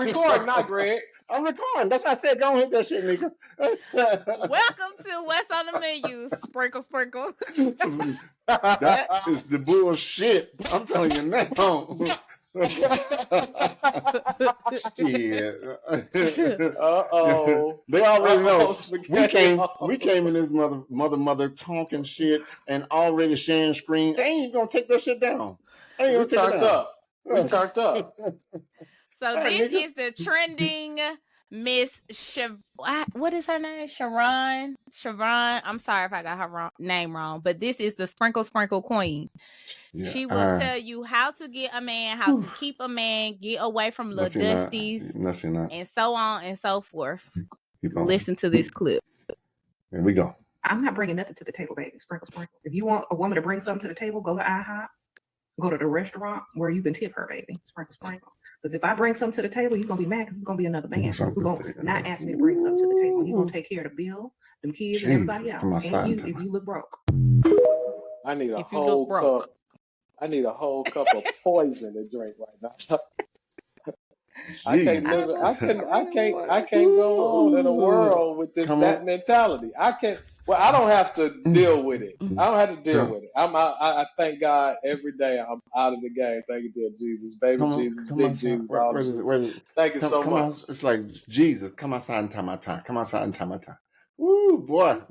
recording now, Greg. I'm recording. That's why I said, go hit that shit, nigga. Welcome to What's on the Menu. Sprinkle, sprinkle. That is the bullshit. I'm telling you now. Shit. They already know. We came in this mother talking shit and already sharing screen. They ain't gonna take that shit down. We turned up. So this is the trending Miss what is her name? Sharon. I'm sorry if I got her name wrong, but this is the Sprinkle Queen. Yeah, she will tell you how to get a man, how to keep a man, get away from little dusties, and so on and so forth. Listen to this clip. Here we go. I'm not bringing nothing to the table, baby. Sprinkle. If you want a woman to bring something to the table, go to IHOP. Go to the restaurant where you can tip her, baby. Sprinkle. Because if I bring something to the table, you're going to be mad because it's going to be another man who's going to not ask me to bring something to the table. He's going to take care of the bill, them kids, and everybody else. And you, if you look broke. I need a whole cup. I need a whole cup of poison to drink right now. I can't go on in a world with that mentality. I can't. Well, I don't have to deal with it. I don't have to deal with it. I thank God every day I'm out of the game. Thank you, dear Jesus, baby Jesus, big Jesus. Thank you so much. It's like Jesus, come outside and tie my tie. Come outside and tie my tie. Woo, boy. Let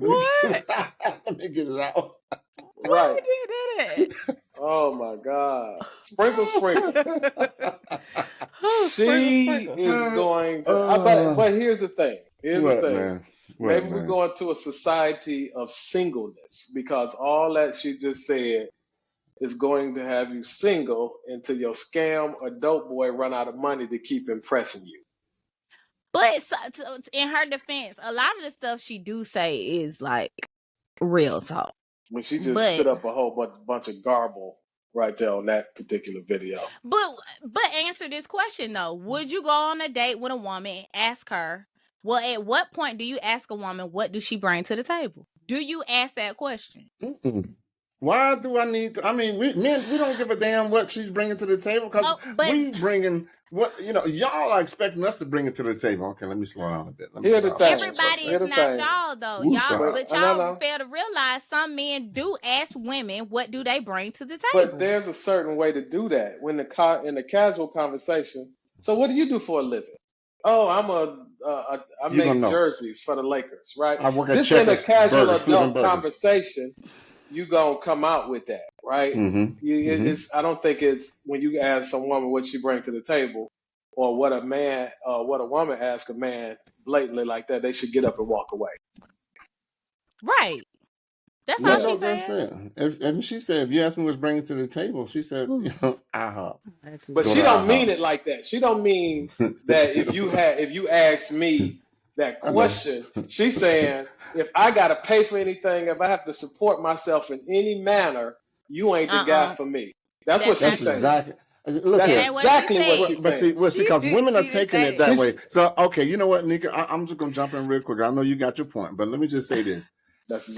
me get it out. Right. Who did it? Oh my God. Sprinkle. She is going to, but here's the thing. Man? Maybe we're going to a society of singleness because all that she just said is going to have you single until your scam or dope boy run out of money to keep impressing you. But in her defense, a lot of the stuff she do say is like real talk. When she just spit up a whole bunch of garble right there on that particular video. But answer this question though. Would you go on a date with a woman and ask her, well, at what point do you ask a woman what does she bring to the table? Do you ask that question? Mm-mm. Why do I need to? I mean, we don't give a damn what she's bringing to the table because we bringing what, y'all are expecting us to bring it to the table. Okay, let me slow down a bit. Everybody is not y'all though. Y'all fail to realize some men do ask women what do they bring to the table. But there's a certain way to do that when in the casual conversation. So what do you do for a living? Oh, I make jerseys for the Lakers, right? I work at just in a casual adult conversation, you gonna come out with that, right? Mm-hmm. I don't think it's when you ask some woman what she brings to the table, or what a woman asks a man blatantly like that, they should get up and walk away. Right. That's all she said. And she said, if you ask me what's bringing to the table, she said, IHOP. But she don't mean it like that. She don't mean that if you ask me that question, she's saying, if I got to pay for anything, if I have to support myself in any manner, you ain't the guy for me. That's what she's saying. Exactly. Look, that's exactly what she's saying. But see, because women are taking it that way. So, okay, you know what, Nika? I'm just going to jump in real quick. I know you got your point, but let me just say this.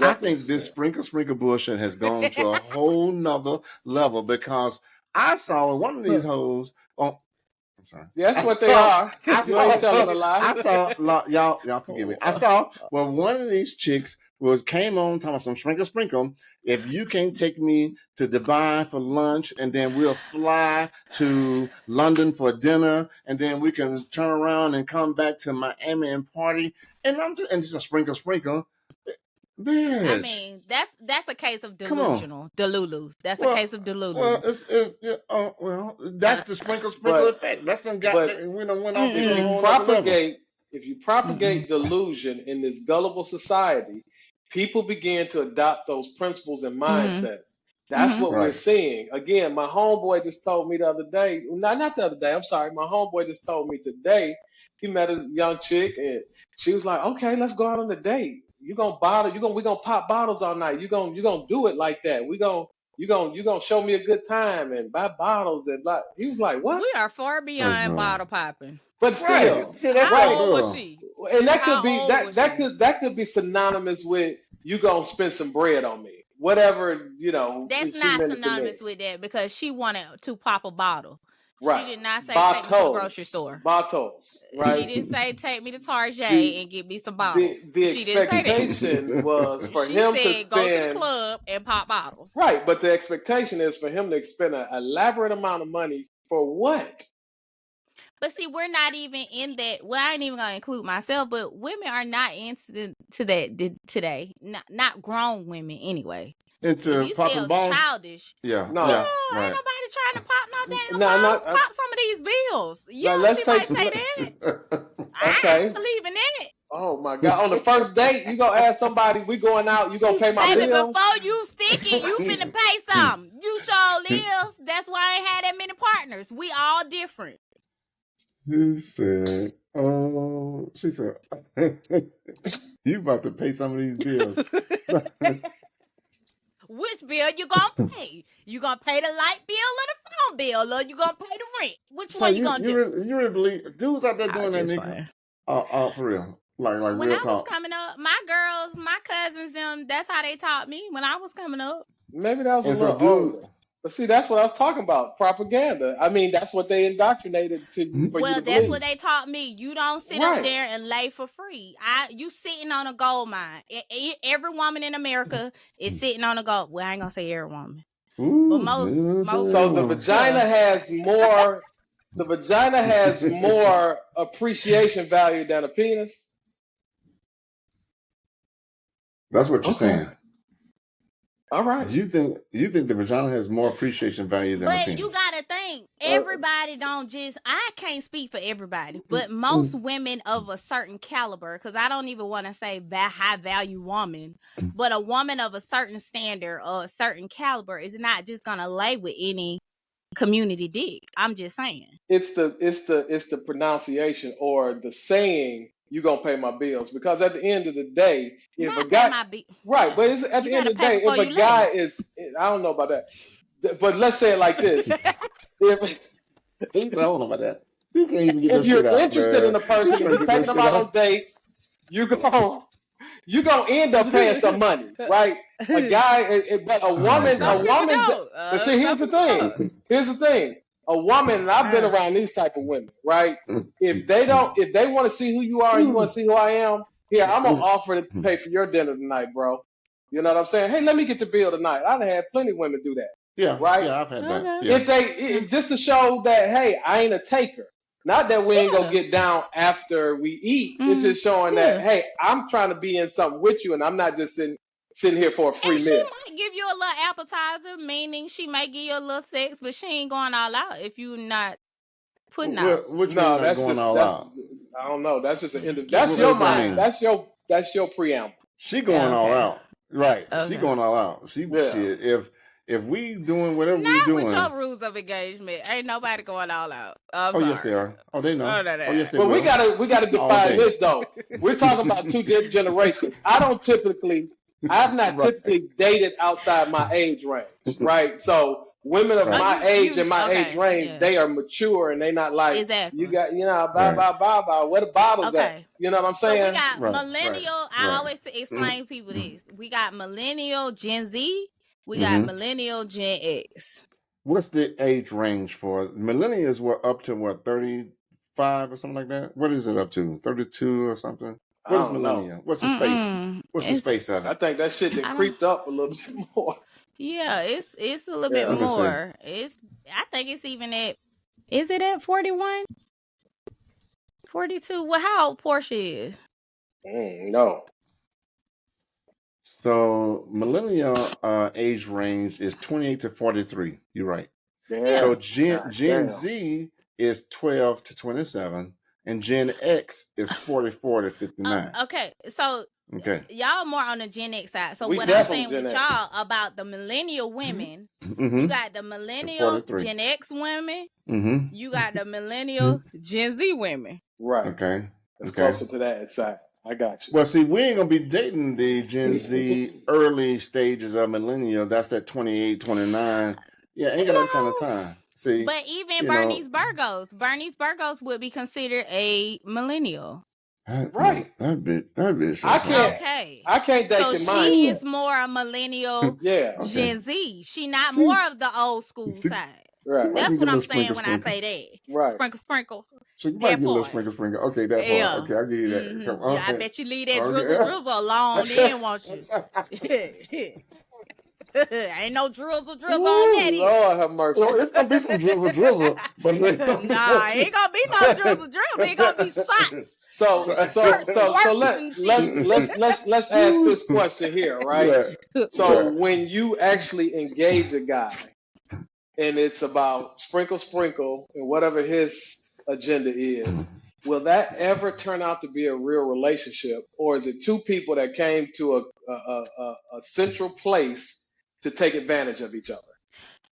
I think this sprinkle bullshit has gone to a whole nother level because I saw one of these hoes on. I'm sorry. That's what they are. You ain't telling a lie. I saw y'all forgive me. I saw one of these chicks came on talking about some sprinkle. If you can't take me to Dubai for lunch, and then we'll fly to London for dinner, and then we can turn around and come back to Miami and party, and just a sprinkle. Bitch. I mean, that's a case of delusional. Delulu. That's a case of Delulu. Well, that's the sprinkle effect. That's done got went off this whole level. If you propagate delusion in this gullible society, people begin to adopt those principles and mindsets. That's what we're seeing. Again, my homeboy just told me the other day. Not the other day. I'm sorry. My homeboy just told me today. He met a young chick and she was like, "Okay, let's go out on a date. We gonna pop bottles all night. You gonna do it like that. You gonna show me a good time and buy bottles and like." He was like, "What?" We are far beyond bottle popping. But still, how old was she? And that could be synonymous with you gonna spend some bread on me. Whatever, That's not synonymous with that because she wanted to pop a bottle. Right. She did not say take me to the grocery store. Bottles, right? She didn't say take me to Target and get me some bottles. The She didn't say that. expectation was for him to spend, go to the club and pop bottles. Right, but the expectation is for him to spend an elaborate amount of money for what? But see, we're not even in that. Well, I ain't even gonna include myself, but women are not into that today. Not grown women anyway. Into you popping still balls? childish. Yeah. No. Yeah, ain't nobody trying to pop no damn balls. Pop some of these bills. Yeah, let's she take might say that. Okay. I believe in that. Oh my God! On the first date, you gonna ask somebody, "We going out? You gonna pay my bills?" Before you sticking, you finna pay some. You sure lives. That's why I ain't had that many partners. We all different. He said, "Oh," she said, "You about to pay some of these bills." Which bill you gonna pay? You gonna pay the light bill or the phone bill, or you gonna pay the rent? Which one you gonna do? You really believe dudes out there doing that, nigga? For real, like when real I talk. was coming up, my girls, my cousins, them. That's how they taught me when I was coming up. Maybe that was a little older. But see, that's what I was talking about. Propaganda. I mean, that's what they indoctrinated for you to believe. That's what they taught me. You don't sit up there and lay for free. You sitting on a gold mine. Every woman in America is sitting on a gold. Well, I ain't gonna say every woman, but most. So the vagina has more. The vagina has more appreciation value than a penis. That's what you're saying. All right. You think the vagina has more appreciation value than a penis? But you gotta think, everybody don't just. I can't speak for everybody, but most women of a certain caliber, because I don't even want to say high value woman, but a woman of a certain standard or a certain caliber is not just gonna lay with any community dick. I'm just saying. It's the pronunciation or the saying. You gonna pay my bills, because at the end of the day, if a guy right, but it's at the end of the day, if a guy is, I don't know about that, but let's say it like this: I don't know about that. You can't even get if you're interested in a person and taking them out on dates, you gonna end up paying some money, right? A guy, but a woman. But see, here's the thing. A woman, and I've been around these type of women, right? If they want to see who you are and you want to see who I am, I'm gonna offer to pay for your dinner tonight, bro. You know what I'm saying? Hey, let me get the bill tonight. I've had plenty of women do that. Yeah, right. Yeah, I've had that. Yeah. If they just to show that, hey, I ain't a taker. Not that we ain't gonna get down after we eat. It's just showing that, hey, I'm trying to be in something with you, and I'm not just sitting here for a free meal. She might give you a little appetizer, meaning she might give you a little sex, but she ain't going all out if you not putting out. Which that's going all out? I don't know. That's just an that's your mind. That's your preamble. She going all out, right? Okay. She going all out. Shit. If we doing whatever we doing, with your rules of engagement, ain't nobody going all out. Yes, they are. Oh, they know. Yes, they will. We gotta define this though. We're talking about two different generations. I've not typically dated outside my age range, right? So women of my age and my age range, they are mature and they not like you got, bye. Where the bottles at? You know what I'm saying? So we got millennial. I always explain people this. We got millennial, Gen Z. We got millennial, Gen X. What's the age range for millennials? Up to 35 or something like that? What is it up to? 32 or something? What is millennial? What's the space? What's the space of it? I think that shit creeped up a little bit more. Yeah, it's a little bit more. I think it's even at. Is it at 41? 42? Well, how old Portia is? No. So millennial age range is 28 to 43. You're right. Damn. So Gen Z is 12 to 27, and Gen X is 44 to 59. Okay, so y'all more on the Gen X side. So what I'm saying with y'all about the millennial women, you got the millennial Gen X women, you got the millennial Gen Z women. Right. Okay. It's closer to that side. I got you. Well, see, we ain't going to be dating the Gen Z early stages of millennial. That's that 28, 29. Yeah, ain't got that kind of time. See, but even Bernice Burgos would be considered a millennial. Right. That bitch. I can't date your mind. So she is more a millennial Gen Z. She not more of the old school side. Right. That's what I'm saying when I say that. Right. Sprinkle, sprinkle. So you might get a little sprinkle. Okay, that part. Okay, I'll give you that. Come on. Yeah, I bet you leave that drizzle alone then, won't you? Ain't no drizzle on that either. Lord have mercy. Well, it's gonna be some drizzle, but ain't gonna be no drizzle. Ain't gonna be shots. So let's ask this question here, right? Yeah. So when you actually engage a guy, and it's about sprinkle, and whatever his agenda is, will that ever turn out to be a real relationship, or is it two people that came to a central place to take advantage of each other?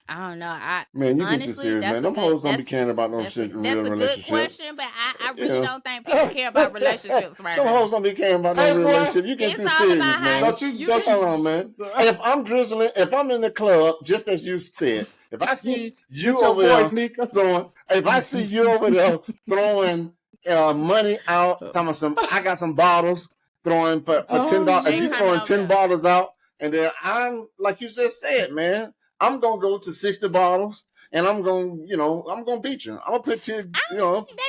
I don't know. Man, you honestly, get this serious, man. Them hoes don't be caring about no shit in real relationship. That's a good question, but I really don't think people care about relationships right now. Them hoes don't be caring about no real relationship. You get too serious, man. Don't hold on, man. If I'm drizzling, if I'm in the club, just as you said, if I see you over there throwing, if I see you over there throwing money out, I got some bottles throwing for $10. If you throwing 10 bottles out, and then I'm like you just said, man, I'm gonna go to 60 bottles, and I'm gonna beat you. I'm gonna put 10. They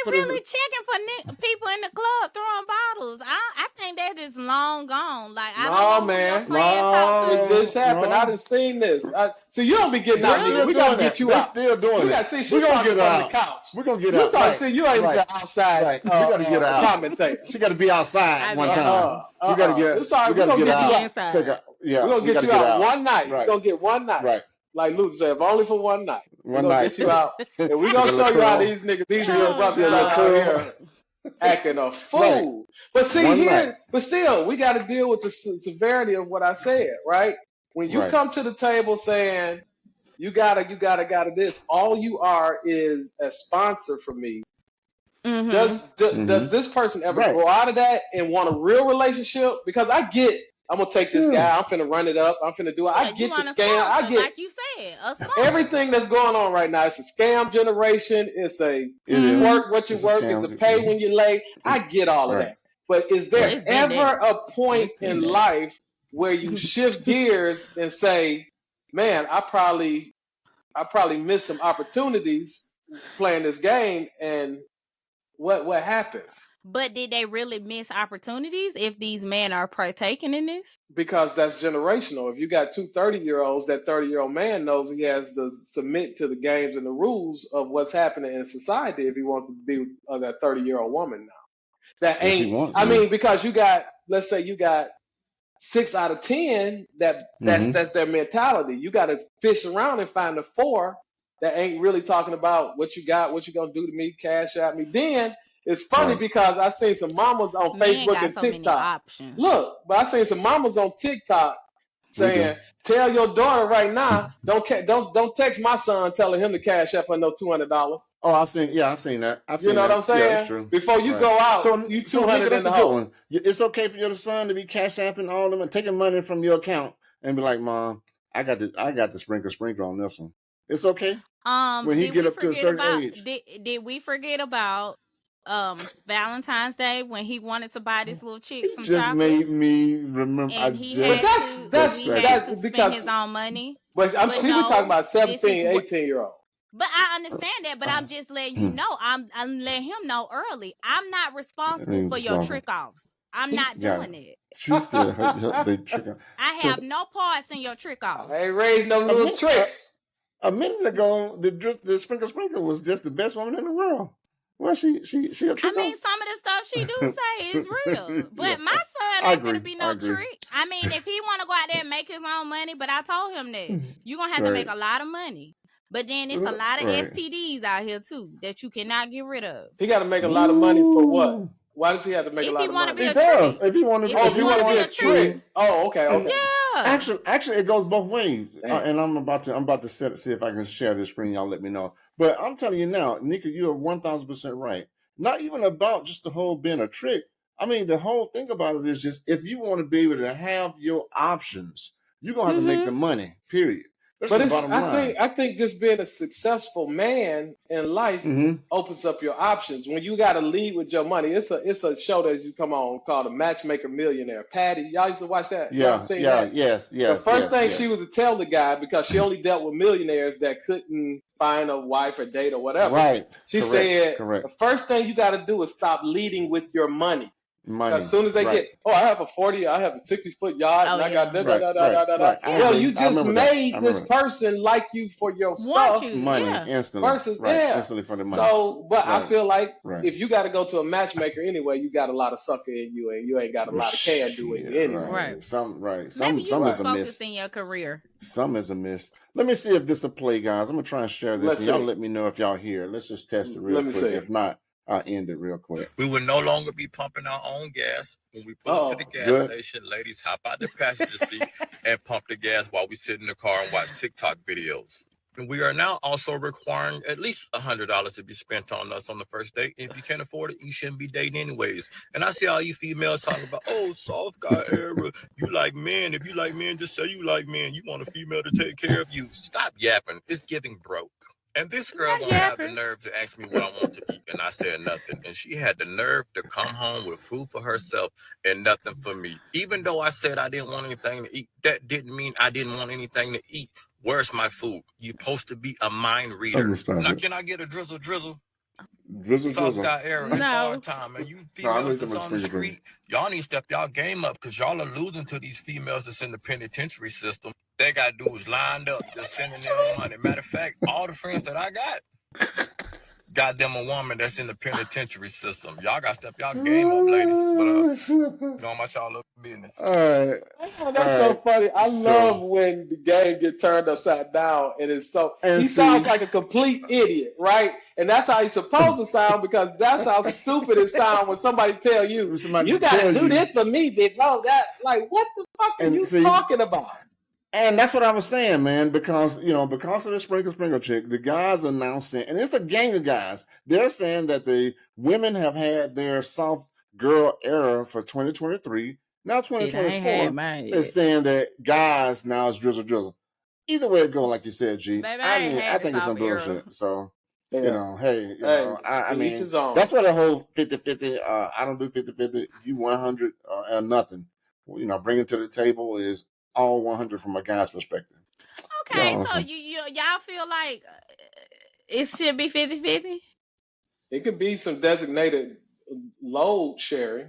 really checking for people in the club throwing bottles. I think that is long gone. Like I don't know who your friend talk to. It just happened. I done seen this. So you don't be getting out. Nigga. We gotta get you out. They're still doing it. See, she's talking from the couch. We're gonna get out. Right. See, you ain't even outside. Right. We gotta get out. Commentator. She gotta be outside one time. We gotta get. Sorry, we gotta get out. We're gonna get you out one night. Right. We're gonna get one night. Right. Like Luke said, if only for one night. One night. Get you out. And we're gonna show you how these niggas, these real brothers out here acting a fool. Right. But see but still, we gotta deal with the severity of what I said, right? When you come to the table saying you gotta this, all you are is a sponsor for me. Mm-hmm. Does this person ever grow out of that and want a real relationship? Because I'm gonna take this guy. I'm finna run it up. I'm finna do it. I get the scam. I get, like you said, everything that's going on right now. It's a scam generation. It's a work what you work. It's a pay when you late. I get all of that. But is there ever a point in life where you shift gears and say, "Man, I probably missed some opportunities playing this game," and what happens? But did they really miss opportunities if these men are partaking in this? Because that's generational. If you got two 30-year-olds, that 30-year-old man knows he has to submit to the games and the rules of what's happening in society if he wants to be with that 30-year-old woman now. That ain't, because let's say you got 6 out of 10 that's their mentality. You got to fish around and find the 4 that ain't really talking about what you got, what you gonna do to me, cash out me. Then it's funny because I seen some mamas on Facebook and TikTok. Look, but I seen some mamas on TikTok saying, "Tell your daughter right now, don't text my son telling him to cash up no $200." Oh, I've seen that. You know what I'm saying? Yeah, that's true. Before you go out, you 200 in the hole. It's okay for your son to be cash apping all of them and taking money from your account and be like, "Mom, I got the sprinkle on this one." It's okay. When he get up to a certain age. Did we forget about Valentine's Day when he wanted to buy this little chick some just chocolates? Made me remember. And he had to spend his own money. But we talking about 17, 18-year-old. But I understand that. But I'm just letting you know. I'm letting him know early. I'm not responsible for your trick offs. I'm not doing it. She's still the trick off. I have no parts in your trick offs. I ain't raised no little tricks. A minute ago, the sprinkle was just the best woman in the world. Well, she a trick. I mean, some of the stuff she do say is real, but my son ain't gonna be no trick. I mean, if he want to go out there and make his own money, but I told him that you're gonna have to make a lot of money. But then it's a lot of STDs out here too that you cannot get rid of. He got to make a lot of money for what? Why does he have to make a lot of money? He does. If he want to be a trick. Oh, okay. Yeah. Actually, it goes both ways. And I'm about to see if I can share this screen. Y'all let me know. But I'm telling you now, Nika, you are 1,000% right. Not even about just the whole being a trick. I mean, the whole thing about it is just if you want to be able to have your options, you're gonna have to make the money. Period. That's But the it's bottom line. I think just being a successful man in life opens up your options. When you got to lead with your money, it's a show that you come on called A Matchmaker Millionaire. Patty, y'all used to watch that? Y'all seen that? Yes. The first thing she was to tell the guy, because she only dealt with millionaires that couldn't find a wife or date or whatever. Right. She said, the first thing you got to do is stop leading with your money. As soon as they get, I have a 60-foot yacht, and I got Well, you just made this person like you for your stuff, money instantly, versus instantly for the money. So, but I feel like if you got to go to a matchmaker anyway, you got a lot of sucker in you, and you ain't got a lot of can do in you anyway. Right. Some Maybe you is a miss. focused in your career. Some is a miss. Let me see if this will play, guys. I'm gonna try and share this, and y'all let me know if y'all hear. Let's just test it real quick. If not, I'll end it real quick. We will no longer be pumping our own gas. When we pull up to the gas station, ladies hop out the passenger seat and pump the gas while we sit in the car and watch TikTok videos. And we are now also requiring at least $100 to be spent on us on the first date. If you can't afford it, you shouldn't be dating anyways. And I see all you females talking about, soft guy era. You like men. If you like men, just say you like men. You want a female to take care of you. Stop yapping. It's getting broke. And this girl gonna have the nerve to ask me what I want to eat, and I said nothing. And she had the nerve to come home with food for herself and nothing for me. Even though I said I didn't want anything to eat, that didn't mean I didn't want anything to eat. Where's my food? You're supposed to be a mind reader. Now, can I get a drizzle? Soft guy era. It's hard time, man. You females that's on the street, y'all need to step y'all game up, because y'all are losing to these females that's in the penitentiary system. They got dudes lined up, just sending them money. Matter of fact, all the friends that I got them a woman that's in the penitentiary system. Y'all got to step y'all game up, ladies. But don't much y'all look business. All right. That's so funny. I love when the game get turned upside down, and it's so he sounds like a complete idiot, right? And that's how he's supposed to sound, because that's how stupid it sounds when somebody tell you, you got to do this for me, big bro. That, like, what the fuck are you talking about? And that's what I was saying, man, because of the sprinkle chick, the guys are now saying, and it's a gang of guys, they're saying that the women have had their soft girl era for 2023. Now 2024 is saying that guys now is drizzle. Either way it go, like you said, G. I think it's some bullshit. So, I mean, that's what the whole 50-50, I don't do 50-50, you 100 or nothing. Bring it to the table is all 100 from a guy's perspective. Okay, so y'all feel like it should be 50-50? It could be some designated load sharing.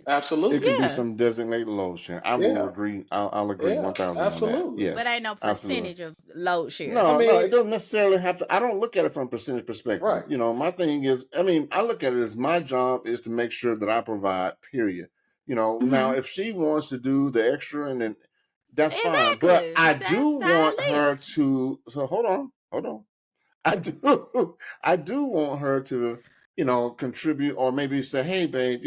Absolutely. It could be some designated load sharing. I will agree. I'll agree 1,000 absolutely. on that. Yes, but ain't no percentage of load sharing. No, it doesn't necessarily have to. I don't look at it from a percentage perspective. Right. My thing is, I look at it as my job is to make sure that I provide, period. Now if she wants to do the extra and then that's fine, but I do want her to. So hold on. I do want her to, contribute, or maybe say, hey, babe,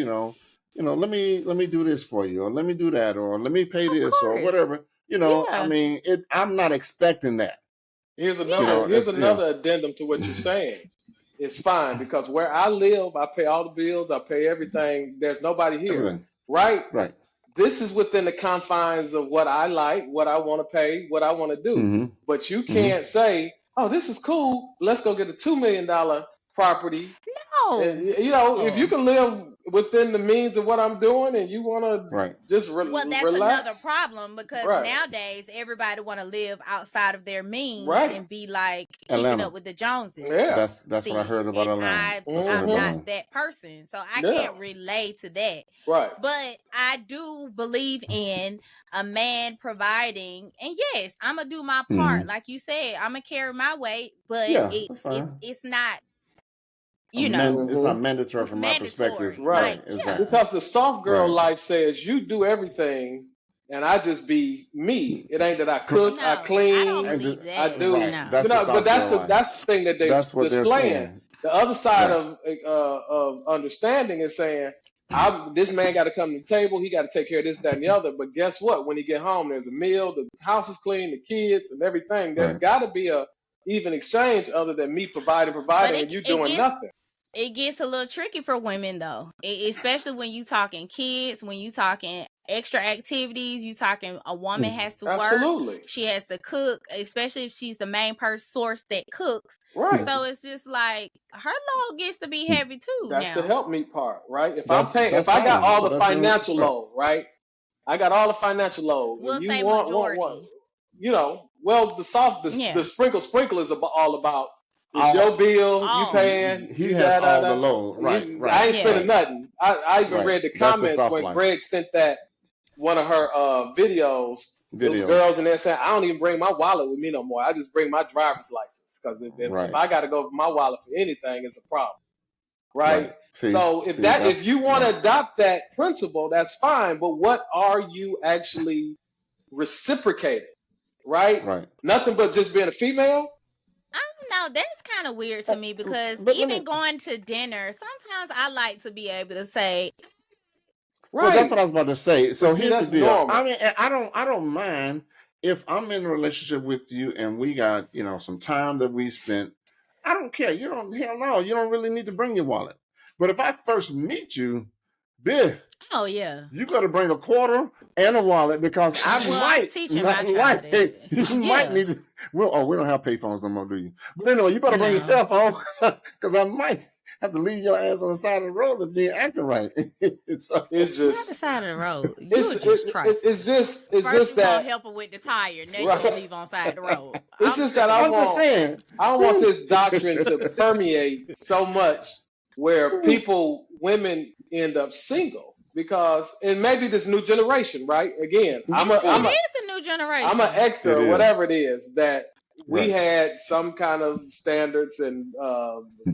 let me do this for you, or let me do that, or let me pay this, or whatever. I'm not expecting that. Here's another addendum to what you're saying. It's fine, because where I live, I pay all the bills, I pay everything. There's nobody here, right? Right. This is within the confines of what I like, what I want to pay, what I want to do. Mm-hmm. But you can't say, oh, this is cool, let's go get a $2 million property. No. And, if you can live within the means of what I'm doing, and you want to just well, that's relax. another problem, because nowadays everybody want to live outside of their means and be like keeping up with the Joneses. Yeah, that's what I heard about Atlanta. I'm not that person, so I can't relate to that. Right. But I do believe in a man providing, and yes, I'm gonna do my part. Like you said, I'm gonna carry my weight, but it's not. It's not mandatory from my perspective. Right. Exactly. Because the soft girl life says you do everything and I just be me. It ain't that I cook, I clean, I don't believe that. I do. Right. That's the thing that they're displaying. The other side of understanding is saying, this man got to come to the table. He got to take care of this, that, and the other. But guess what? When he get home, there's a meal, the house is clean, the kids, and everything. There's got to be a even exchange other than me providing, and you doing nothing. It gets a little tricky for women, though, especially when you talking kids, when you talking extra activities. You talking a woman has to Absolutely. work. She has to cook, especially if she's the main source that cooks. Right. So it's just like her load gets to be heavy too. That's now. the help me part, right? If I'm paying, if I got all the financial load, right? I got all the financial load. We'll you say want, majority. Well, the sprinkle is all about. It's your bill, you paying. He has all the load, right? I ain't spending nothing. I even read the comments when life. Greg sent that one of her videos. Those girls in there saying, I don't even bring my wallet with me no more. I just bring my driver's license because if I got to go with my wallet for anything, it's a problem, right? So if you want to adopt that principle, that's fine. But what are you actually reciprocating, right? Right. Nothing but just being a female. I don't know. That's kind of weird to me because even going to dinner, sometimes I like to be able to say. Right. Well, that's what I was about to say. So here's the deal. Normal. I mean, I don't mind if I'm in a relationship with you and we got, some time that we spent. I don't care. You don't really need to bring your wallet. But if I first meet you, oh yeah, you got to bring a quarter and a wallet because I might need to. We don't have payphones no more, do you? But anyway, you better bring your cell phone because I might have to leave your ass on the side of the road if you're acting right. It's just not the side of the road. It's just First that gonna help her with the tire. Now you gonna leave on side of the road. It's just that I don't want this doctrine to permeate so much where women end up single. Because, and maybe this new generation, right? Again, it is a new generation. I'm an Xer or whatever it is that we had some kind of standards and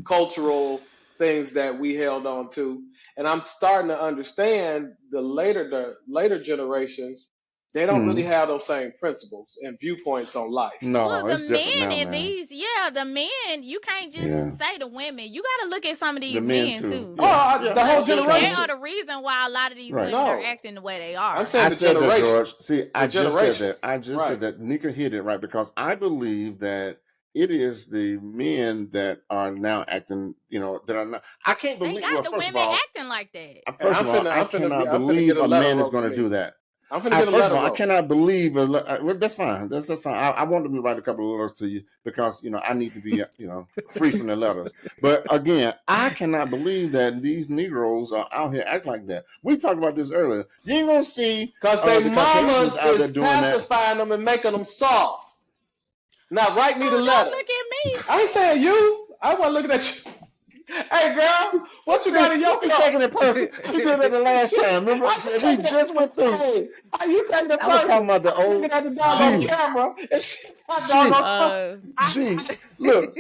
cultural things that we held on to. And I'm starting to understand the later generations. They don't really have those same principles and viewpoints on life. No, the men in these, the men, you can't just say the women. You got to look at some of these men too. Yeah. The whole generation. They are the reason why a lot of these women are acting the way they are. I'm saying I said that, George. See, I just said that. Nika hit it right because I believe that it is the men that are now acting, that are not. I can't believe. Well, the women acting like that. First of all, I cannot believe a man is going to do that. I'm finna get a first of all, I cannot believe. That's fine. That's fine. I wanted to write a couple of letters to you because I need to be free from the letters. But again, I cannot believe that these Negroes are out here acting like that. We talked about this earlier. You ain't gonna see because their mamas is pacifying them and making them soft. Now write me the letter. Look at me. I ain't saying you. I wasn't looking at you. Hey girl, what you got in your car? Checking it person. She did it the last time. Remember, we just went through. Hey, you taking it I was talking about the old. Looking at the dog on camera. Look,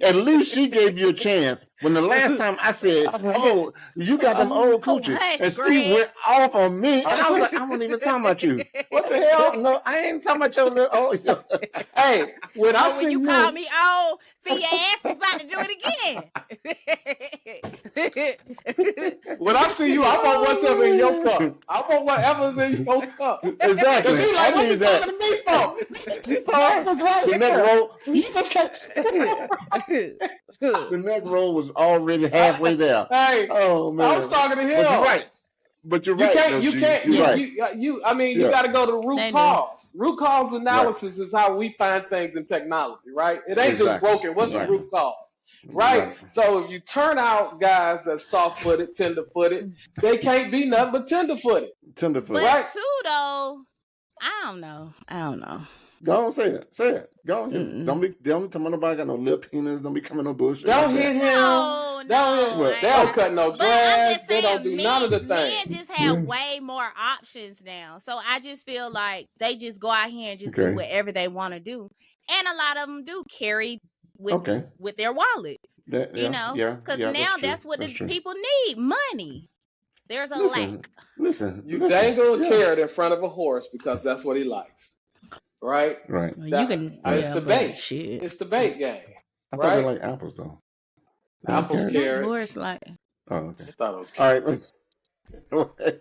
at least she gave you a chance. When the last time I said, "Oh, you got them old coochies," and she went off on me, and I was like, "I wasn't even talking about you." What the hell? No, I ain't talking about your little old. Hey, when you call me old, see your ass is about to do it again. When I see you, I want whatever in your cup. I want whatever's in your cup. Exactly. She's like, what you talking to me for? You saw the neck roll. You just can't see the neck roll was already halfway there. Hey, oh man, I was talking to him. But you're right. You can't. You got to go to the root cause. Root cause analysis is how we find things in technology, right? It ain't just broken. What's the root cause? Right? So if you turn out guys that's soft-footed, tender-footed, they can't be nothing but tender-footed. Tender-footed. But too, though, I don't know. Go on, say it. Go on. Don't be talking about nobody got no lip penis. Don't be coming no bullshit. Don't hit him. No. They don't cut no grass. They don't do none of the things. Men just have way more options now. So I just feel like they just go out here and just do whatever they want to do. And a lot of them do carry with their wallets. Because now that's what the people need, money. There's a lack. Listen. You dangle a carrot in front of a horse because that's what he likes. Right? Right. It's the bait. Shit. It's the bait game. I thought they like apples, though. Apples, carrots. Horse like. Oh, okay. I thought it was carrots. All right.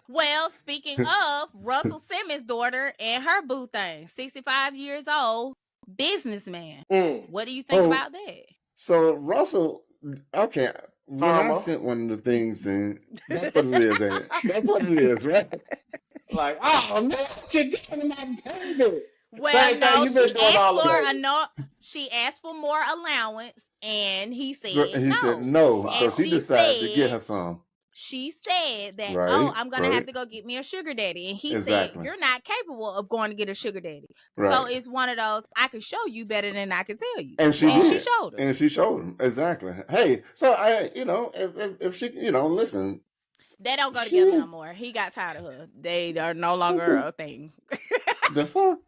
Well, speaking of Russell Simmons' daughter and her boo thing, 65 years old, businessman. What do you think about that? So Russell, okay, when I sent one of the things, then that's what it is, ain't it? That's what it is, right? Like, oh man, what you doing to my baby? Well, Same no, thing you've been doing all the she asked for more allowance, and he said He no. said no. And So she decided to get her some. She said that, right, I'm going to have to go get me a sugar daddy. And he said, you're not capable of going to get a sugar daddy. Right. So it's one of those, I can show you better than I can tell you. And she showed him. And she showed him. Exactly. Hey, so if she, listen. They don't go together no more. He got tired of her. They are no longer a thing. The fuck?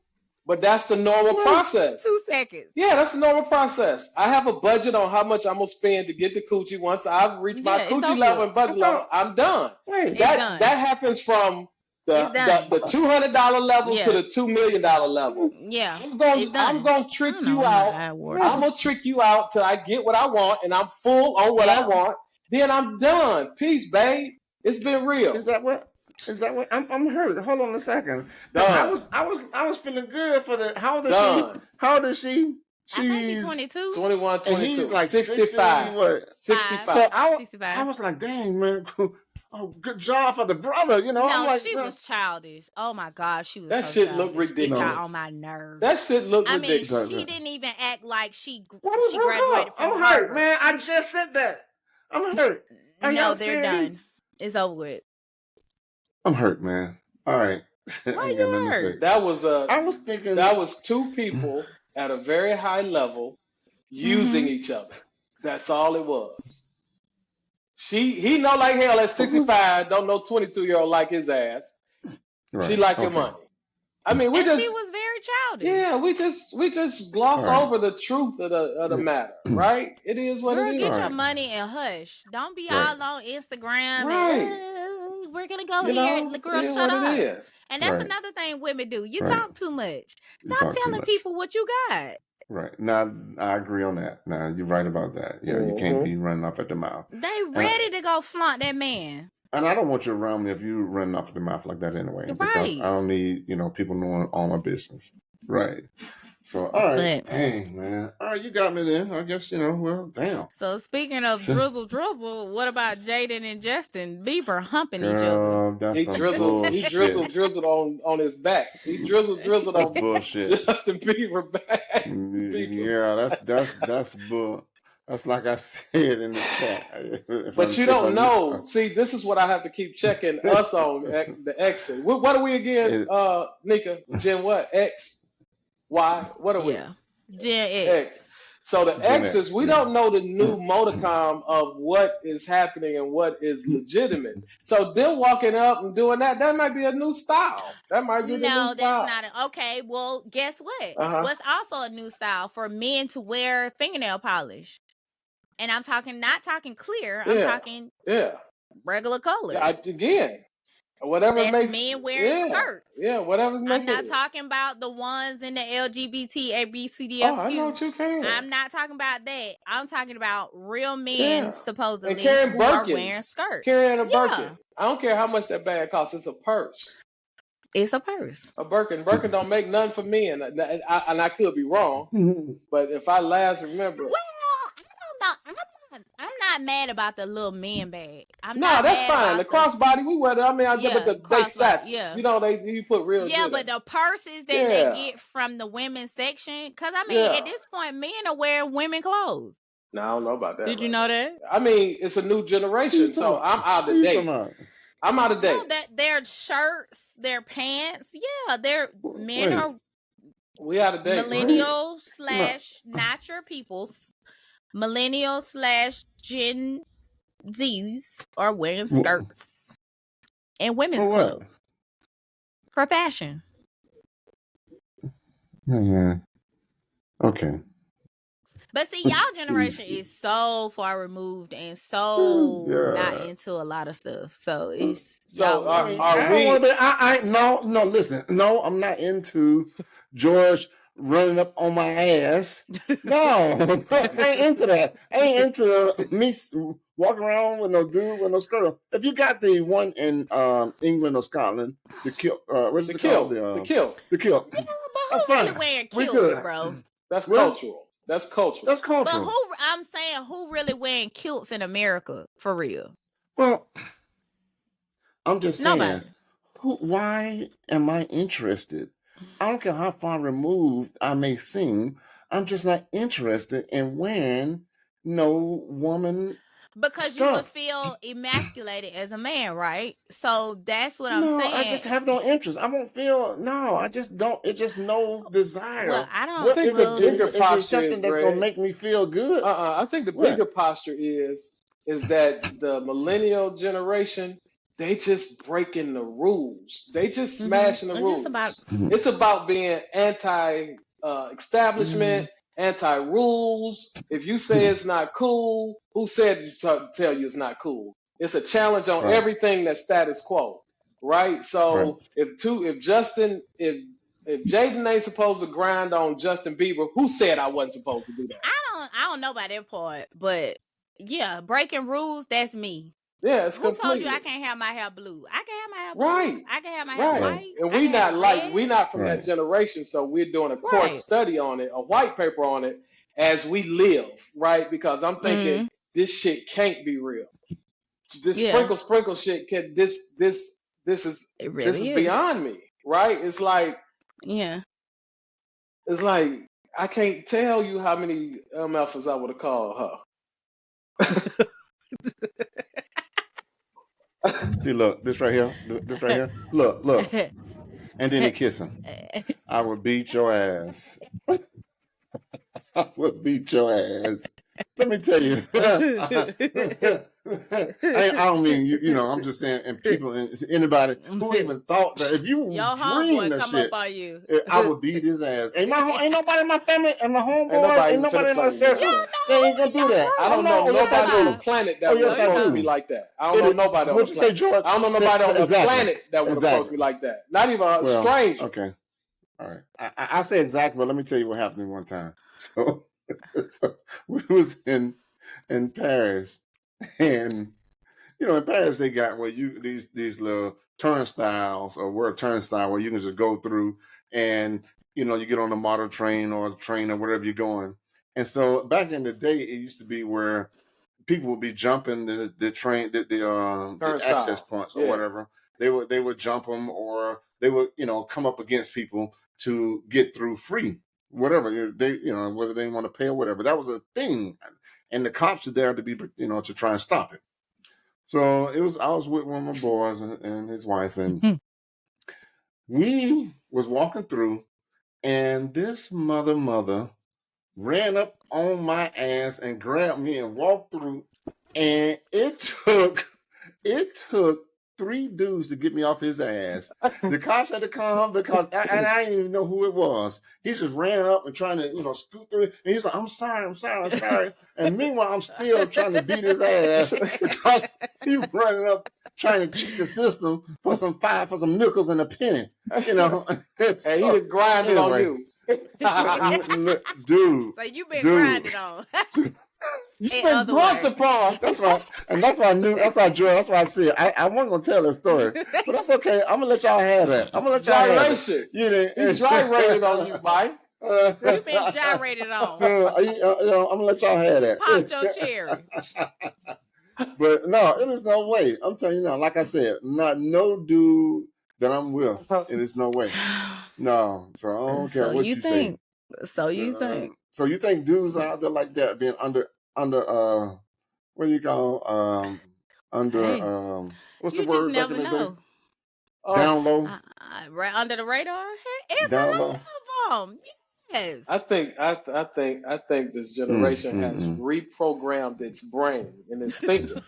But that's the normal process. 2 seconds. Yeah, that's the normal process. I have a budget on how much I'm going to spend to get the coochie. Once I've reached my coochie level and budget level, I'm done. That happens from the $200 level to the $2 million level. Yeah. I'm going to trick you out. I'm going to trick you out till I get what I want, and I'm full on what I want. Then I'm done. Peace, babe. It's been real. Is that what? I'm hurt? Hold on a second. I was feeling good for the. How old is she? How old is she? She's 22. 21, 22. And he's like 65. 65. So I was like, dang, man. Oh, good job for the brother. No, I'm like, she was childish. Oh my God, she was. That so shit childish. looked ridiculous. It got on my nerves. That shit looked ridiculous. She didn't even act like she graduated from I'm hurt, man. I just said that. I'm hurt. No, they're done. It's over with. I'm hurt, man. All right. Why you hurt? That was I was thinking that was two people at a very high level using each other. That's all it was. He know like hell at 65, don't know 22-year-old like his ass. Right. She like your money. I mean, she was very childish. Yeah, we just gloss over the truth of the matter, right? It is what it is. Get your money and hush. Don't be all on Instagram. And, we're gonna go here. The girl, shut up. And that's another thing women do. You talk too much. Stop telling people what you got. Right. Now, I agree on that. Now, you're right about that. Yeah, you can't be running off at the mouth. They ready to go flaunt that man. And I don't want you around me if you running off at the mouth like that anyway. Right. Because I don't need, people knowing all my business. Right. So, all right. Dang, man. All right, you got me then. I guess, well, damn. So, speaking of Drizzle, what about Jaden and Justin Bieber humping each other? He drizzled on his back. He drizzled on bullshit. Justin Bieber back. Yeah, that's bull. That's like I said in the chat. But you don't know. See, this is what I have to keep checking us on the X's. What are we again, Nika? Gen what? X? Y? What are we? Yeah. Gen X. So the X's, we don't know the new modicum of what is happening and what is legitimate. So them walking up and doing that might be a new style. That might be the new style. No, that's not. Okay, well, guess what? What's also a new style for men to wear fingernail polish? And I'm not talking clear. I'm talking regular colors. Again, whatever that's makes men wearing skirts. Yeah, whatever. I'm not talking about the ones in the LGBT ABCDFQ. Oh, I know what you can. I'm not talking about that. I'm talking about real men supposedly who are wearing skirts. Carrying a Birkin. I don't care how much that bag costs. It's a purse. It's a purse. A Birkin. Birkin don't make none for men, and I could be wrong. But if I last remember. Well, I'm not mad about the little man bag. That's fine. The crossbody, we wear that. I mean, they sat. Yeah. You put real. Yeah, but the purses that they get from the women's section, because at this point, men are wearing women clothes. No, I don't know about that. Did you know that? I mean, it's a new generation, so I'm out of date. I'm out of date. No, their shirts, their pants, men are. We out of date. Millennials / not your peoples. Millennials / Gen Zs are wearing skirts and women's clothes for fashion. Yeah. Okay. But see, y'all generation is so far removed and so not into a lot of stuff. So it's listen. No, I'm not into George running up on my ass. No, I ain't into that. I ain't into me walking around with no dude with no skirt. If you got the one in England or Scotland, the kilt, what is it called? The kilt. That's fine. Wearing kilts, bro. That's cultural. That's cultural. That's cultural. But I'm saying, who really wearing kilts in America for real? Well, I'm just saying. Nobody. Why am I interested? I don't care how far removed I may seem. I'm just not interested in wearing no woman. Because stuff. you would feel emasculated as a man, right? So that's what I'm saying. No, I just have no interest. I won't feel. No, I just don't. It's just no desire. Well, I don't. What think is the it? bigger Is it posture something is, that's Greg, gonna make me feel good? I think the bigger posture is that the millennial generation, they just breaking the rules. They just smashing the rules. It's about being anti-establishment, anti-rules. If you say it's not cool, who said to tell you it's not cool? It's a challenge on everything that's status quo, right? So if Jaden ain't supposed to grind on Justin Bieber, who said I wasn't supposed to do that? I don't know about that part, but yeah, breaking rules, that's me. Yeah, it's Who completely. told you I can't have my hair blue? I can have my hair blue. Right. I can have my hair white. And we not from that generation, so we're doing a course study on it, a white paper on it as we live, right? Because I'm thinking this shit can't be real. This sprinkle shit can this is beyond me, right? It's like I can't tell you how many MFs I would have called her. See, look, this right here, look, and then they kiss him. I would beat your ass. I would beat your ass. Let me tell you. I don't mean you know. I'm just saying, and people, anybody who even thought that if you dream that shit, up on you. I would beat his ass. Ain't nobody in my family and my homeboys, ain't nobody in my circle. They ain't gonna do that. I don't know nobody on the planet that was supposed to be like that. I don't know nobody on the planet. What you say, George? I don't know nobody on the planet that was supposed to be like that. Not even a stranger. Okay, all right. I say exactly, but let me tell you what happened one time. So we was in Paris, and you know, in Paris they got these little turnstiles, or word turnstile, where you can just go through, and you know, you get on the model train or the train or wherever you're going. And so back in the day, it used to be where people would be jumping the train, the access points or whatever. They would jump them, or they would come up against people to get through free. Whatever they, whether they want to pay or whatever, that was a thing, and the cops are there to be, to try and stop it. So I was with one of my boys and his wife, and we was walking through, and this mother ran up on my ass and grabbed me and walked through, and it took 3 dudes to get me off his ass. The cops had to come because I didn't even know who it was. He just ran up and trying to, scoot through it. And he's like, I'm sorry. And meanwhile, I'm still trying to beat his ass because he's running up trying to cheat the system for some nickels and a penny. And he was grinding on you. Dude. So you've been grinding on. You've been brought upon. That's right. And that's why I knew. That's why, Joy. That's why I said I wasn't gonna tell that story, but that's okay. I'm gonna let y'all have that. I'm gonna let y'all have it. He gyrated on you, Mike. You've been gyrated on. I'm gonna let y'all have that. Popped your cherry. But no, it is no way. I'm telling you now. Like I said, not no dude that I'm with. It is no way. No. So I don't care what you think. So you think? So you think dudes are out there like that, being under what do you call what's the word? You just never know. Down low, right under the radar. It's down a low. lot of them. Yes. I think this generation has reprogrammed its brain and its thinking.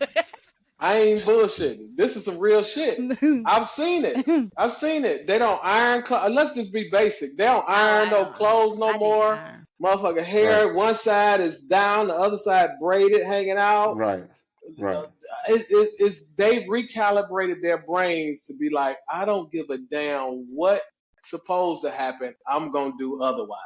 I ain't bullshitting. This is some real shit. I've seen it. They don't iron clothes. Let's just be basic. They don't iron no clothes no more. Motherfucker hair, one side is down, the other side braided, hanging out. Right. It's they've recalibrated their brains to be like, I don't give a damn what's supposed to happen. I'm gonna do otherwise.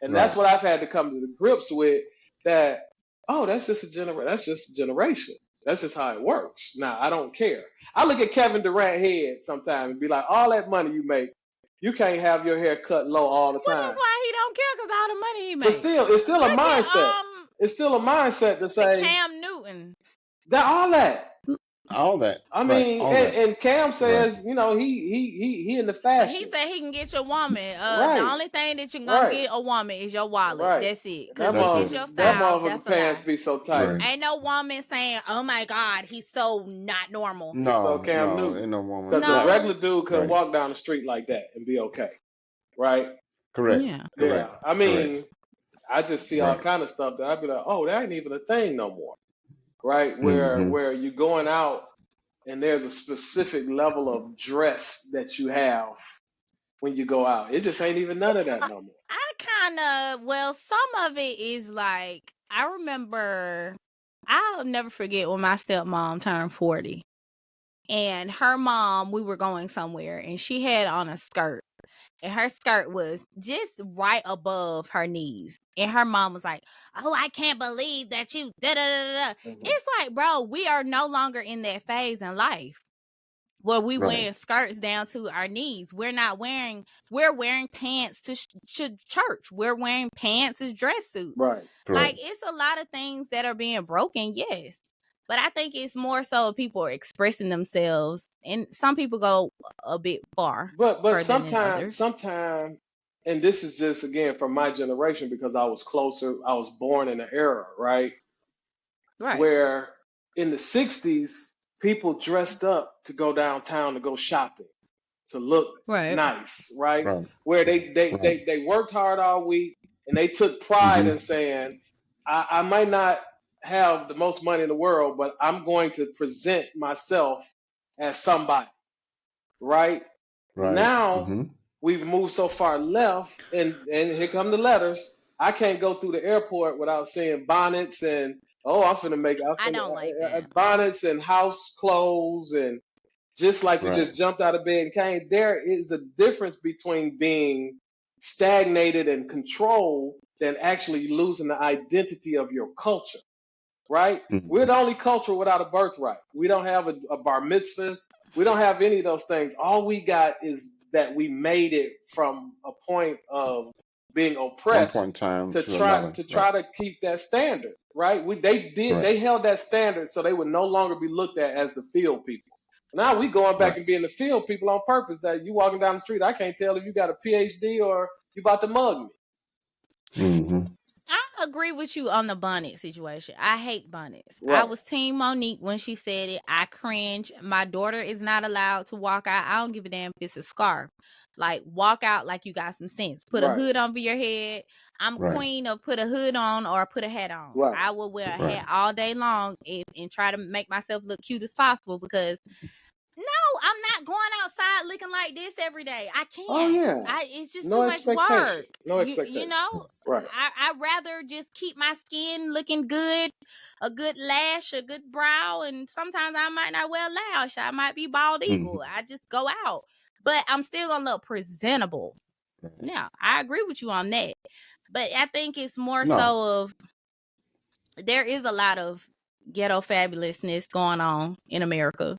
And that's what I've had to come to the grips with. That that's just a generation. That's just how it works. Now, I don't care. I look at Kevin Durant head sometimes and be like, all that money you make, you can't have your hair cut low all the time. Well, that's why he don't don't care because all the money he made. But still, it's still a mindset. It's still a mindset to say Cam Newton. All that. I mean, and Cam says, you know, he in the fashion. He said he can get your woman. The only thing that you're gonna get a woman is your wallet. That's it. Because it's your style. That motherfucker's pants be so tight. Ain't no woman saying, "Oh my God, he's so not normal." No, Cam Newton. Ain't no woman. Because a regular dude couldn't walk down the street like that and be okay, right? Correct. Yeah. I mean, I just see all kind of stuff that I'd be like, oh, that ain't even a thing no more, right? Where you're going out and there's a specific level of dress that you have when you go out. It just ain't even none of that no more. Some of it is like, I remember, I'll never forget when my stepmom turned 40. And her mom, we were going somewhere, and she had on a skirt. And her skirt was just right above her knees. And her mom was like, oh, I can't believe that you da-da-da-da. It's like, bro, we are no longer in that phase in life where we wearing skirts down to our knees. We're wearing pants to church. We're wearing pants as dress suits. Right. Like, it's a lot of things that are being broken, yes. But I think it's more so people are expressing themselves, and some people go a bit far. But sometimes, and this is just again from my generation because I was closer. I was born in an era, right, where in the '60s people dressed up to go downtown to go shopping, to look nice, right? Where they worked hard all week and they took pride in saying, I might not have the most money in the world, but I'm going to present myself as somebody, right? Now we've moved so far left, and here come the letters. I can't go through the airport without seeing bonnets and I don't like that. Bonnets and house clothes, and just like you just jumped out of bed and came. There is a difference between being stagnated and controlled than actually losing the identity of your culture. Right? We're the only culture without a birthright. We don't have a bar mitzvah. We don't have any of those things. All we got is that we made it from a point of being oppressed to try to keep that standard. Right? They held that standard so they would no longer be looked at as the field people. Now we going back and being the field people on purpose. That you walking down the street, I can't tell if you got a PhD or you about to mug me. I agree with you on the bonnet situation. I hate bonnets. I was Team Monique when she said it. I cringe. My daughter is not allowed to walk out. I don't give a damn if it's a scarf. Like, walk out like you got some sense. Put a hood over your head. I'm queen of put a hood on or put a hat on. I will wear a hat all day long and try to make myself look cute as possible because no, I'm not going outside looking like this every day. I can't. Oh, yeah. It's just too much work. No expectation. You know? Right. I'd rather just keep my skin looking good, a good lash, a good brow, and sometimes I might not wear lash. I might be bald eagle. I just go out. But I'm still going to look presentable. Now, I agree with you on that. But I think it's more so of there is a lot of ghetto fabulousness going on in America.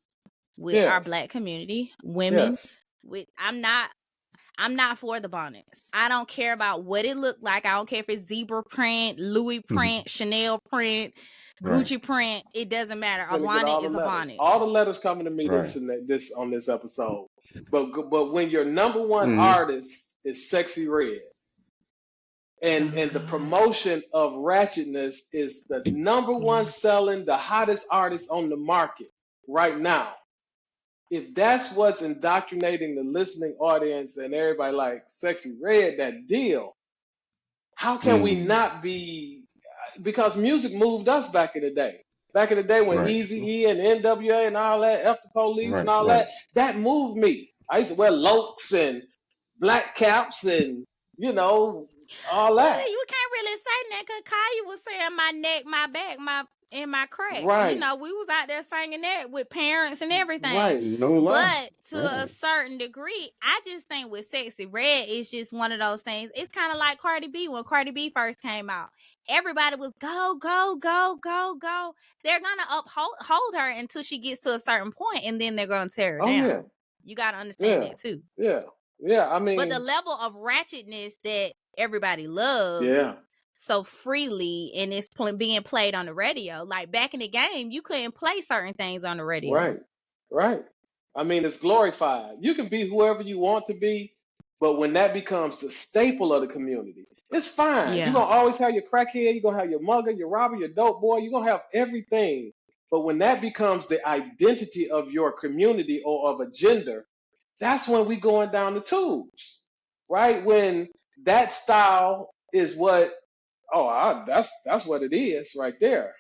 With our Black community, women, I'm not for the bonnets. I don't care about what it looked like. I don't care if it's zebra print, Louis print, Chanel print, Gucci print. It doesn't matter. A bonnet is a bonnet. All the letters coming to me this on this episode. But when your number one artist is Sexy Red, and the promotion of ratchetness is the number one selling, the hottest artist on the market right now. If that's what's indoctrinating the listening audience and everybody like Sexy Red, that deal, how can we not be? Because music moved us back in the day. Back in the day when Eazy-E and NWA and all that, F the Police and all that moved me. I used to wear lokes and black caps and, you know, all that. Well, you can't really say that because Kaya was saying my neck, my back, and my crack. Right. You know, we was out there singing that with parents and everything. Right. No lie. But to a certain degree, I just think with Sexy Red, it's just one of those things. It's kind of like Cardi B when Cardi B first came out. Everybody was go, go, go, go, go. They're going to uphold her until she gets to a certain point, and then they're going to tear her down. Yeah. You got to understand that, too. Yeah. Yeah, I mean... But the level of ratchetness that everybody loves. Yeah. So freely, and it's being played on the radio. Like back in the game, you couldn't play certain things on the radio. Right. I mean, it's glorified. You can be whoever you want to be, but when that becomes the staple of the community, it's fine. Yeah. You're going to always have your crackhead, you're going to have your mugger, your robber, your dope boy, you're going to have everything. But when that becomes the identity of your community or of a gender, that's when we going down the tubes, right? When that style is what, that's what it is right there.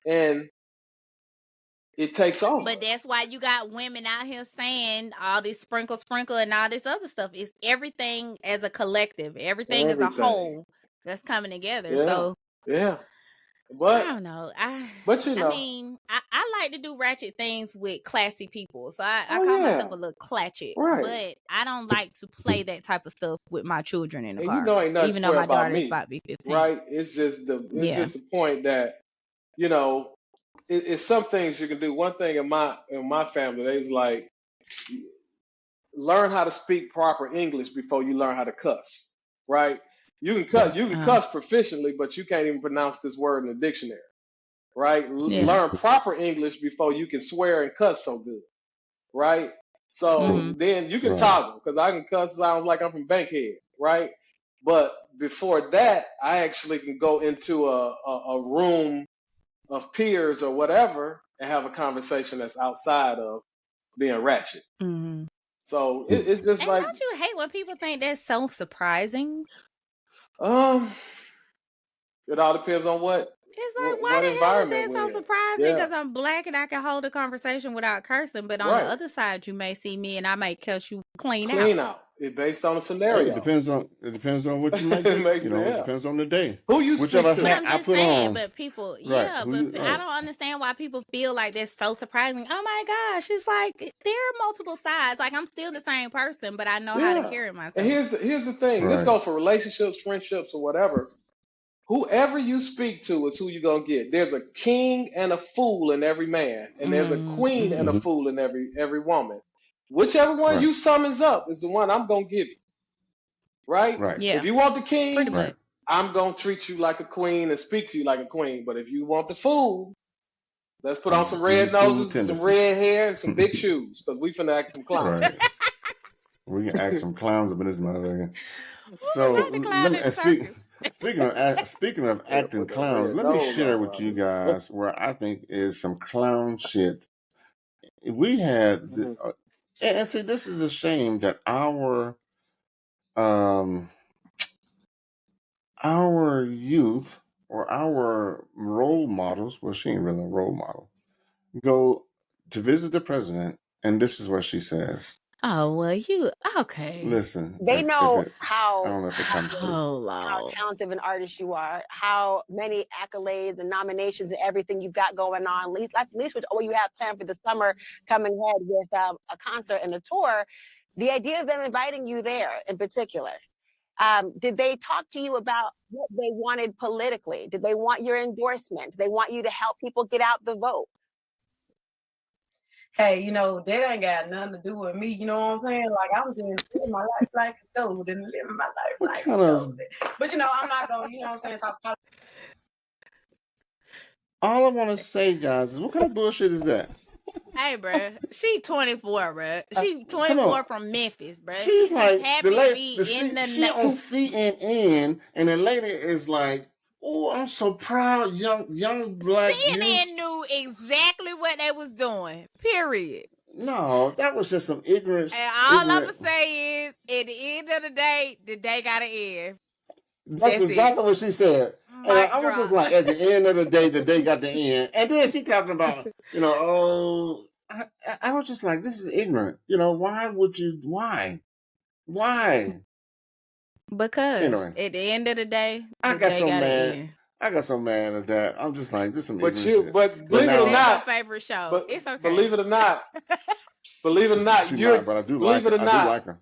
And it takes over. But that's why you got women out here saying all this sprinkle and all this other stuff. It's everything as a collective. Everything as a whole that's coming together. Yeah. So yeah. But I don't know. I mean, I like to do ratchet things with classy people. So I call myself a little clatchet. Right. But I don't like to play that type of stuff with my children in the car. You know ain't nothing even though my daughter is me, about to be 15. Right? It's just the point that, you know, it's some things you can do. One thing in my family, they was like, learn how to speak proper English before you learn how to cuss. Right? You can cuss proficiently, but you can't even pronounce this word in the dictionary. Right? Learn proper English before you can swear and cuss so good. Right? So then you can toggle, because I can cuss, sounds like I'm from Bankhead. Right? But before that, I actually can go into a room of peers or whatever and have a conversation that's outside of being ratchet. So it's just and like, don't you hate when people think that's so surprising? It all depends on what. It's like, why the hell is that so surprising? Because I'm black and I can hold a conversation without cursing. But on the other side, you may see me and I may cuss you clean out. It's based on the scenario. It depends on what you might do. It depends on the day. Who you speak to. I'm just saying, but people, I don't understand why people feel like that's so surprising. Oh my gosh, it's like there are multiple sides. Like I'm still the same person, but I know how to carry myself. And here's the thing. Let's go for relationships, friendships, or whatever. Whoever you speak to is who you're going to get. There's a king and a fool in every man, and there's a queen and a fool in every woman. Whichever one you summons up is the one I'm going to give you. Right? Yeah. If you want the king, I'm going to treat you like a queen and speak to you like a queen. But if you want the fool, let's put on some red noses, some red hair, and some big shoes, because we finna act some clowns. We can act some clowns up in this motherfucker. So, Speaking of acting clowns, let me share with you guys where I think is some clown shit. We had, and see, this is a shame that our youth or our role models, well, she ain't really a role model, go to visit the president, and this is what she says. Oh, well, okay. Listen. They know I don't know if it comes how talented of an artist you are, how many accolades and nominations and everything you've got going on, at least with what you have planned for the summer coming ahead with a concert and a tour. The idea of them inviting you there in particular, did they talk to you about what they wanted politically? Did they want your endorsement? Did they want you to help people get out the vote? Hey, that ain't got nothing to do with me. You know what I'm saying? Like, I'm just living my life like a dude and living my life like a dude. But, I'm not going to, talk about. All I want to say, guys, is what kind of bullshit is that? Hey, bruh. She 24, bruh. She 24 from Memphis, bruh. She's like, happy to be in the she on CNN, and the lady is like, oh, I'm so proud, young black CNN knew exactly what they was doing. Period. No, that was just some ignorance. And all I'm going to say is, at the end of the day got to end. That's exactly what she said. And I was just like, at the end of the day got to end. And then she talking about, I was just like, this is ignorant. Why would you, why? Because at the end of the day, I got so mad. I got so mad at that. I'm just like, this is some ignorant shit. But believe it or not, my favorite show. But it's okay. Believe it or not,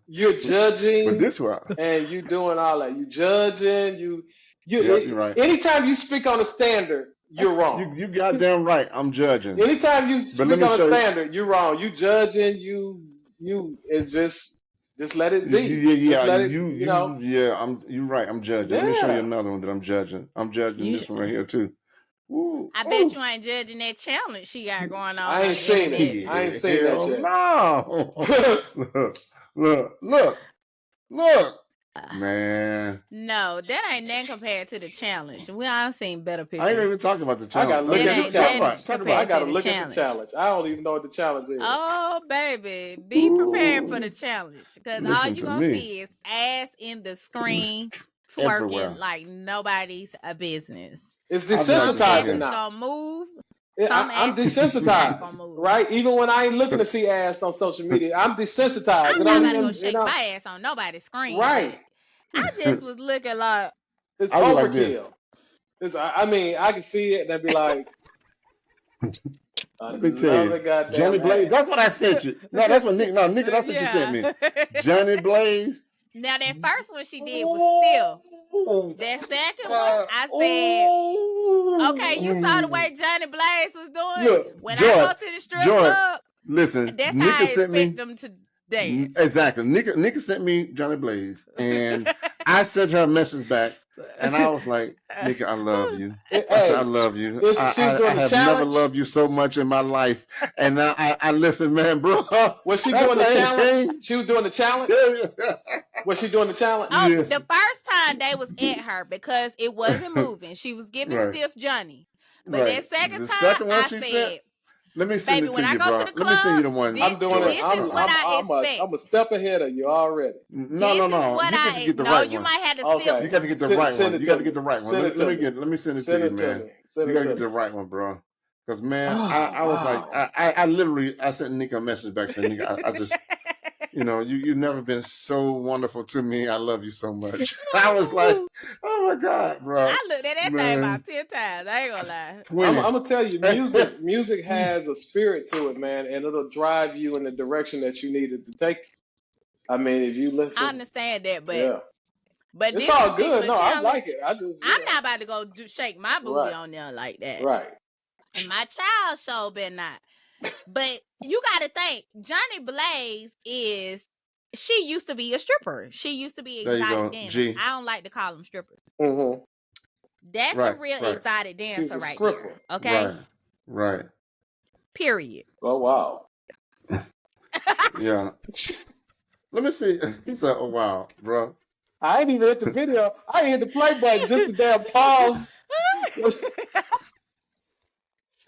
you're judging. But this one, and you doing all that. You judging. You're right. Anytime you speak on a standard, you're wrong. You goddamn right. I'm judging. Anytime you speak on a standard, you're wrong. You judging. You. It's just. Just let it be. You know. Yeah, you're right. I'm judging. Let me show you another one that I'm judging. I'm judging this one right here too. Ooh, I bet you ain't judging that challenge she got going on. I ain't seen it. I ain't seen that yet. No. Look. Man. No, that ain't nothing compared to the challenge. We all seen better pictures. I ain't even talking about the challenge. I gotta look at the challenge. I gotta look at the challenge. I don't even know what the challenge is. Oh, baby. Be prepared for the challenge. Because all you gonna see is ass in the screen twerking everywhere. Like nobody's business. It's desensitizing now. Gonna move. I'm desensitized, right? Even when I ain't looking to see ass on social media, I'm desensitized. I'm not gonna shake my ass on nobody's screen. Right. I just was looking like it's overkill. I mean, I can see it and I'd be like, let me tell you, Johnny Blaze. That's what I sent you. No, that's what Nick. No, Nick, that's what you sent me. Johnny Blaze. Now that first one she did was still. That second one, I said, okay, you saw the way Johnny Blaze was doing. Look, when I go to the strip club, listen, that's Nika how I expect them to dance. Exactly. Nika sent me Johnny Blaze, and I sent her a message back, and I was like, Nika, I love you. I said, I love you. I have never loved you so much in my life. And I listen, man, bro. Was she doing the challenge? She was doing the challenge? Was she doing the challenge? Oh, yeah. The first time they was at her because it wasn't moving. She was giving stiff Johnny. But that second time, I said, let me send baby, it when to I you, go bro. to the club, let me send you the one. I'm doing it. This is what I expect. I'm a step ahead of you already. No. You got to get the right one. You might have to still. You got to get the right one. You got to get the right one. Let me send it to you, man. You got to get the right one, bro. Because, man, I was like, I literally, I sent Nika a message back saying, Nika, I just, you've never been so wonderful to me. I love you so much. I was like, oh my God, bro. I looked at that thing about 10 times. I ain't gonna lie. I'm gonna tell you, music has a spirit to it, man, and it'll drive you in the direction that you needed to take. I mean, if you listen, I understand that, but but it's all good. No, I like it. I'm not about to go shake my booty on there like that. Right. And my child show been not. But you got to think, Johnny Blaze she used to be a stripper. She used to be exotic dancer. I don't like to call them strippers. Mm-hmm. That's a real exotic dancer right there. Okay? Right. Period. Oh, wow. Yeah. Let me see. He said, oh, wow, bro. I ain't even hit the video. I ain't hit the play button, just the damn pause.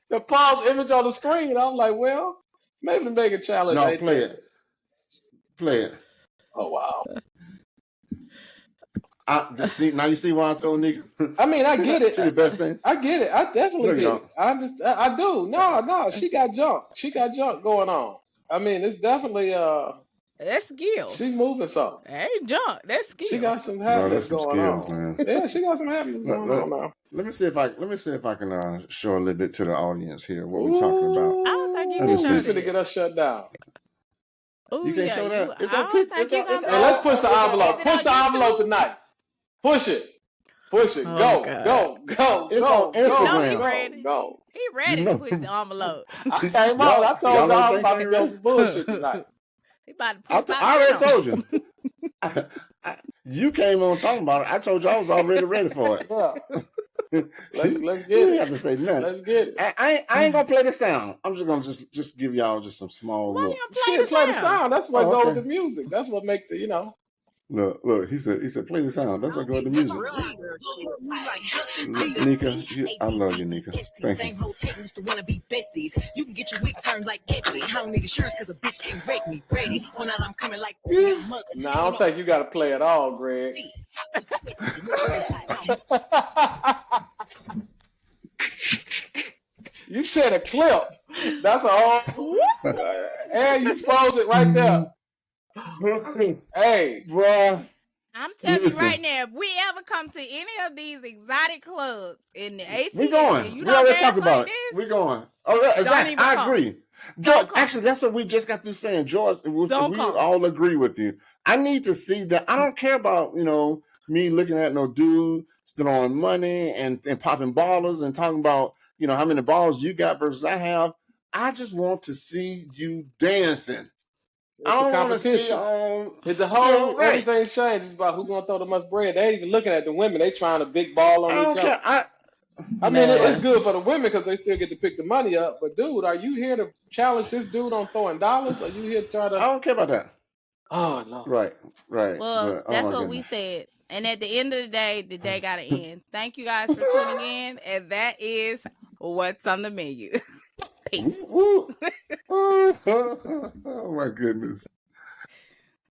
The pause image on the screen. I'm like, well, maybe make a challenge. No, play it. Play it. Oh, wow. Now you see why I told Nika? I mean, I get it. She's the best thing. I get it. I definitely get it. I do. No. She got junk. She got junk going on. I mean, it's definitely that's skills. She's moving something. That ain't junk. That's skills. She got some happiness going on. Man. Yeah, she got some happiness going on now. Let me see if I can show a little bit to the audience here what we're talking about. I don't think you can show it. To get us shut down. You can't show that. It's on TikTok. Hey, let's push the envelope. Push the envelope tonight. Push it. Push it. Go. It's on Instagram. Go. He ready to push the envelope. I came out. I told y'all I'm about to go some bullshit tonight. He about to push I already told you. You came on talking about it. I told you I was already ready for it. Yeah. Let's get it. You have to say nothing. Let's get it. I ain't gonna play the sound. I'm just gonna just give y'all just some small look. Play the sound. That's what goes with the music. That's what make the Look. He said play the sound. That's what goes with the music. Nika, I love you, Nika. Thank you. You can get your wig turned like Epi. I don't need insurance because a bitch can't break me. Brady, when I'm coming like no, I don't think you got to play it all, Greg. You said a clip. That's a whole. And you froze it right there. Hey, bro. I'm telling you right now, if we ever come to any of these exotic clubs in the ATM, we going. We already talked about it. We going. Oh, exactly. I agree. George, actually, that's what we just got through saying. George, we all agree with you. I need to see that. I don't care about, me looking at no dude throwing money and popping ballers and talking about, how many balls you got versus I have. I just want to see you dancing. It's a competition. It's the whole everything's changed. It's about who's gonna throw the most bread. They ain't even looking at the women. They trying to big ball on each other. I mean, it's good for the women because they still get to pick the money up. But dude, are you here to challenge this dude on throwing dollars? Or you here to try to? I don't care about that. Oh no. Right. Well, that's what we said. And at the end of the day gotta end. Thank you guys for tuning in, and that is what's on the menu. Peace. Oh my goodness.